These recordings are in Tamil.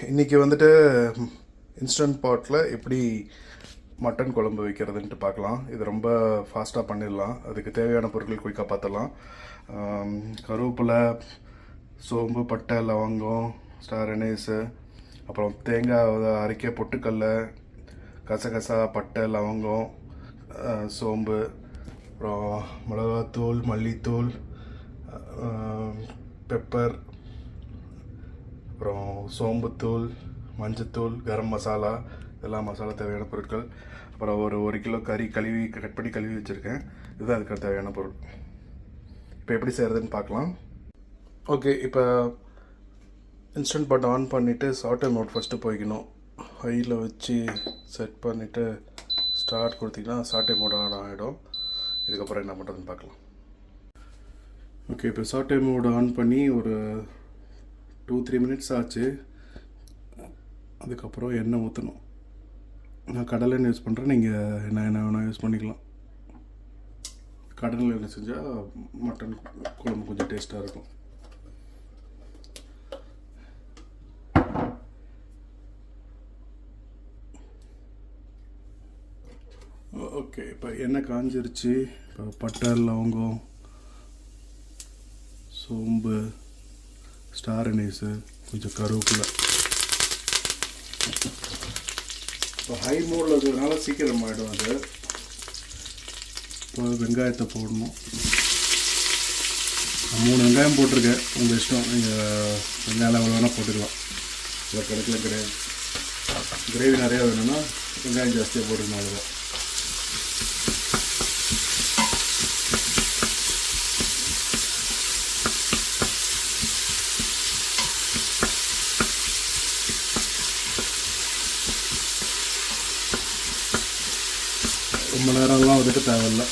இன்றைக்கி வந்துட்டு இன்ஸ்டன்ட் பாட்டில் எப்படி மட்டன் குழம்பு வைக்கிறதுன்ட்டு பார்க்கலாம். இது ரொம்ப ஃபாஸ்ட்டாக பண்ணிடலாம். அதுக்கு தேவையான பொருட்கள் குயிக்காக பார்த்துடலாம். கருவேப்பிலை, சோம்பு, பட்டை, லவங்கம், ஸ்டார் அனீஸு, அப்புறம் தேங்காய் அரைக்க பொட்டுக்கல்ல, கசகசா, பட்டை, லவங்கம், சோம்பு, அப்புறம் மிளகாத்தூள், மல்லித்தூள், பெப்பர், அப்புறம் சோம்புத்தூள், மஞ்சத்தூள், கரம் மசாலா, இதெல்லாம் மசாலா தேவையான பொருட்கள். அப்புறம் ஒரு கிலோ கறி கட் பண்ணி கழுவி வச்சுருக்கேன். இதுதான் அதுக்கு தேவையான பொருள். இப்போ எப்படி செய்கிறதுன்னு பார்க்கலாம். ஓகே, இப்போ இன்ஸ்டன்ட் பாட் ஆன் பண்ணிவிட்டு சாட்டே மோட் ஃபஸ்ட்டு போய்க்கணும். ஹையில் வச்சு செட் பண்ணிவிட்டு ஸ்டார்ட் கொடுத்திங்கன்னா சாட்டே மோட் ஆன் ஆகிடும். இதுக்கப்புறம் என்ன பண்ணுறதுன்னு பார்க்கலாம். ஓகே, இப்போ சாட்டே மோட் ஆன் பண்ணி ஒரு 2-3 மினிட்ஸ் ஆச்சு. அதுக்கப்புறம் எண்ணெய் ஊற்றணும். நான் கடலை எண்ணெய் யூஸ் பண்ணுறேன். நீங்கள் என்ன வேணால் யூஸ் பண்ணிக்கலாம். கடலை எண்ணெய் செஞ்சால் மட்டன் குழம்பு கொஞ்சம் டேஸ்ட்டாக இருக்கும். ஓகே, இப்போ எண்ணெய் காஞ்சிருச்சு. இப்போ பட்டை, லவங்கம், சோம்பு, ஸ்டார் அனீஸு, கொஞ்சம் கருவேப்பிலை. இப்போ ஹை மோடில் இருக்கிறதுனால சீக்கிரம் ஆகிடும் அது. இப்போ வெங்காயத்தை போடணும். 3 வெங்காயம் போட்டிருக்கேன். உங்கள் இஷ்டம், நீங்கள் வெங்காயம் எவ்வளோ வேணால் போட்டுக்கலாம். இல்லை கணக்கில் கிடையாது. கிரேவி நிறையா வேணும்னா வெங்காயம் ஜாஸ்தியாக போட்டுக்கணும். அவ்வளோதான். ரொம்ப நேரம்லாம் வந்துட்டு தேவையில்லை.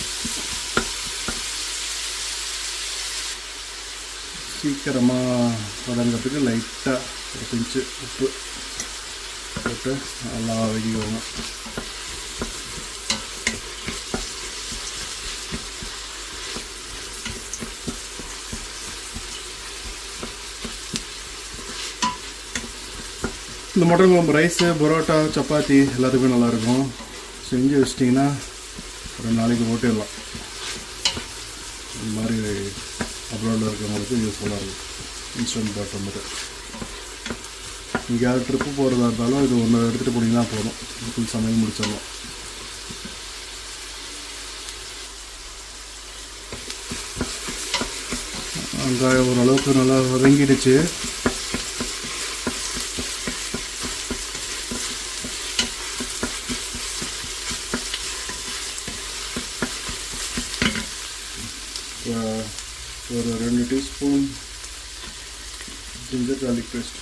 சீக்கிரமாக வதங்கிறதுக்கு லைட்டாக ஒரு பிஞ்சு உப்பு போட்டு நல்லா வதக்கிக்கோங்க. இந்த மட்டன் குழம்பு ரைஸு, பரோட்டா, சப்பாத்தி எல்லாத்துக்குமே நல்லாயிருக்கும். செஞ்சு வச்சிட்டிங்கன்னா 2 நாளைக்கு ஓட்டிடலாம். இந்த மாதிரி அப்ராடில் இருக்கிறவங்களுக்கு யூஸ்ஃபுல்லாக இருக்கும் இன்ஸ்டன்ட் பாட் வந்துட்டு. எங்கேயாவது ட்ரிப்பு போகிறதா இருந்தாலும் இது ஒன்று எடுத்துகிட்டு போனீங்கன்னா போதும், ஃபுல் சமையல் முடிச்சிடலாம். வெங்காயம் ஓரளவுக்கு நல்லா வதங்கிடுச்சு. ஒரு 2 teaspoon ginger garlic paste,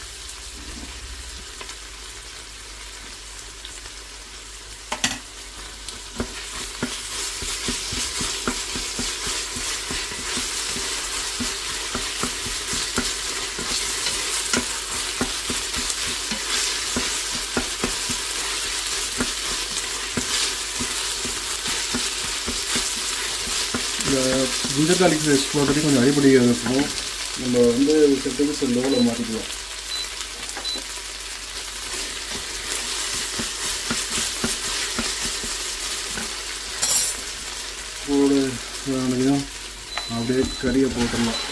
ginger garlic paste போட்டுட்டு கொஞ்சம் அடிப்படியாக இருக்கும். நம்ம வந்து செட்டிங்ஸ் லோவில் மாற்றிக்கலாம். போடு வேணையும் அப்படியே கறியை போட்டுடலாம்.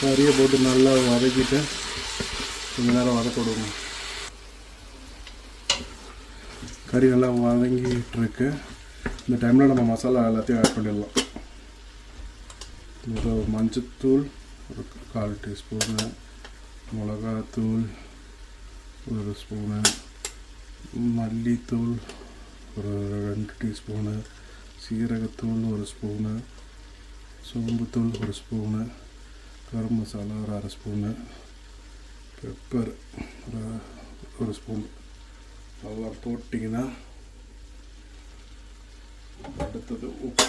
கறியை போட்டு நல்லா வதக்கிட்டு கொஞ்சம் நேரம் வதக்க விடுவோம். கறி நல்லா வதங்கிட்டுருக்கு. இந்த டைமில் நம்ம மசாலா எல்லாத்தையும் ஆட் பண்ணிடலாம். ஒரு மஞ்சத்தூள் ஒரு 1/4 டீஸ்பூனு, மிளகாத்தூள் 1 ஸ்பூனு, மல்லித்தூள் ஒரு 2 டீஸ்பூனு, சீரகத்தூள் 1 ஸ்பூனு, சோம்புத்தூள் 1 ஸ்பூனு, கரம் மசாலா ஒரு 1/2 ஸ்பூனு, பெப்பர் ஒரு ஸ்பூன் அதெல்லாம் போட்டிங்கன்னா அடுத்தது உப்பு.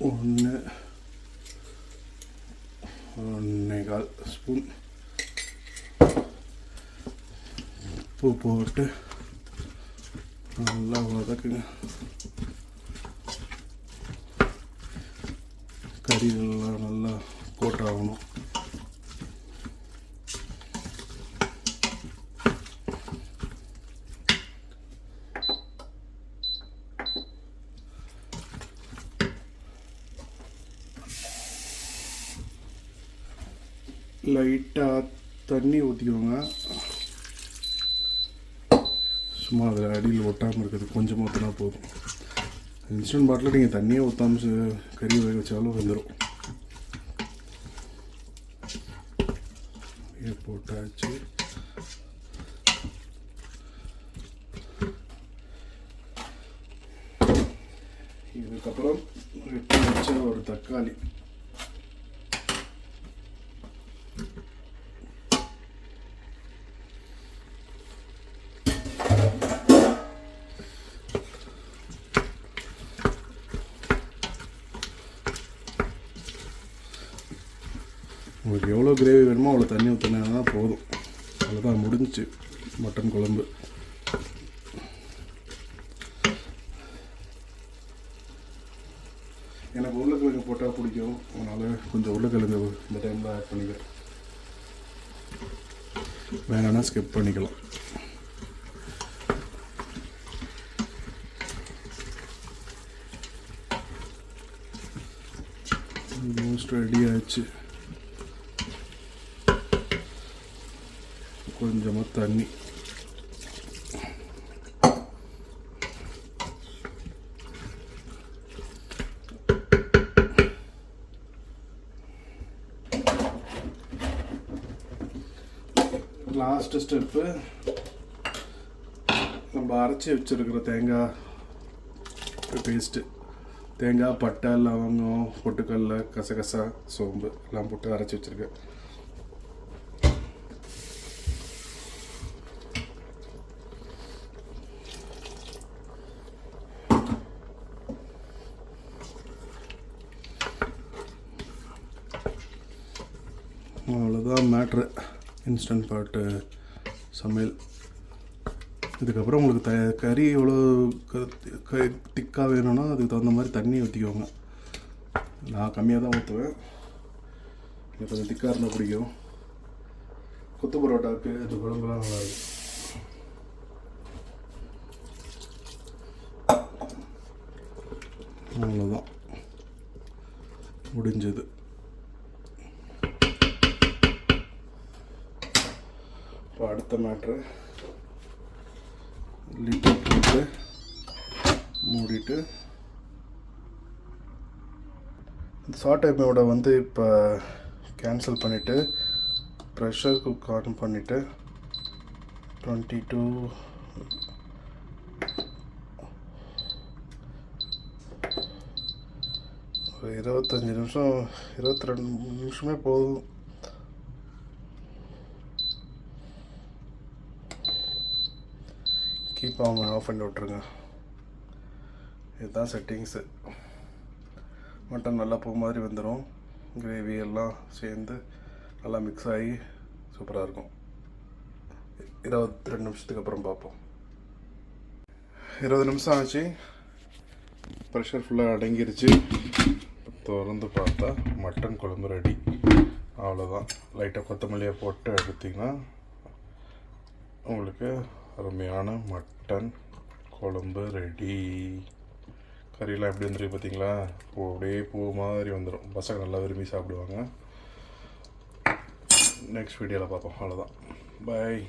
1.25 ஸ்பூன் உப்பு போட்டு நல்லா வதக்குங்க. கறியெல்லாம் நல்லா கோட்டாகணும். லைட்டாக தண்ணி ஊற்றிக்கோங்க. சும்மா அதில் அடியில் ஒட்டாமல் இருக்கிறது கொஞ்சமாக ஊற்றினா போதும். இன்ஸ்டன்ட் பாட்டில் நீங்கள் தண்ணியே ஊற்றாமல் கறி வேக வச்சாலும் வந்துடும். போட்டாச்சு. இதுக்கப்புறம் வெட்டி வச்ச ஒரு தக்காளி உங்களுக்கு எவ்வளோ கிரேவி வேணுமோ அவ்வளோ தண்ணி ஊற்றினா போதும். அவ்வளோதான், முடிஞ்சிச்சு மட்டன் குழம்பு. எனக்கு உருளைக்கிழங்கு போட்டால் பிடிக்கும், அதனால் கொஞ்சம் உருளைக்கிழங்கு இந்த டைமில் ஆட் பண்ணிக்கிறேன். வேணும்னா ஸ்கிப் பண்ணிக்கலாம். ஆல்மோஸ்ட் ரெடி ஆயிடுச்சு. கொஞ்சமாக தண்ணி, லாஸ்ட் ஸ்டெப்பு நம்ம அரைச்சி வச்சுருக்கிற தேங்காய் பேஸ்ட்டு. தேங்காய், பட்டை, லவங்கம், பொட்டுக்கடலை, கசகசா, சோம்பு எல்லாம் போட்டு அரைச்சி வச்சுருக்கேன். அவ்வளோதான் மேட்ரு இன்ஸ்டன்ட் பாட்டு சமையல். இதுக்கப்புறம் உங்களுக்கு கறி எவ்வளோ திக்காக வேணும்னா அதுக்கு தகுந்த மாதிரி தண்ணி ஊற்றிக்கோங்க. நான் கம்மியாக தான் ஊற்றுவேன், எனக்கு கொஞ்சம் திக்காக இருந்தால் பிடிக்கும். கொத்து பரோட்டாவுக்கு இது குழம்புலாம் நல்லாயிருக்கும். அவ்வளோதான், முடிஞ்சது. இப்போ அடுத்த மேட்ரு லிட்டை போட்டு மூடிட்டு இந்த ஷார்ட் டைமோட இப்போ கேன்சல் பண்ணிவிட்டு ப்ரெஷர் குக் ஆன் பண்ணிவிட்டு 22 ஒரு 25 நிமிஷம் 22 நிமிஷமே போதும். கீப் ஆஃப் பண்ணி விட்ருங்க. இதுதான் செட்டிங்ஸு. மட்டன் நல்லா பூ மாதிரி வந்துடும். கிரேவி எல்லாம் சேர்ந்து நல்லா மிக்ஸ் ஆகி சூப்பராக இருக்கும். 22 நிமிஷத்துக்கு அப்புறம் பார்ப்போம். 20 நிமிஷம் ஆச்சு, ப்ரெஷர் ஃபுல்லாக அடங்கிருச்சு. திறந்து பார்த்தா மட்டன் குழம்பு ரெடி. அவ்வளோதான். லைட்டாக கொத்தமல்லியை போட்டு எடுத்திங்கன்னா உங்களுக்கு அருமையான மட்டன் குழம்பு ரெடி. கறியெல்லாம் எப்படி வந்துருக்கு பார்த்தீங்களா? அப்படியே பூ மாதிரி வந்துடும். பசங்க நல்லா விரும்பி சாப்பிடுவாங்க. நெக்ஸ்ட் வீடியோவில் பார்ப்போம். அவ்வளோதான், பாய்.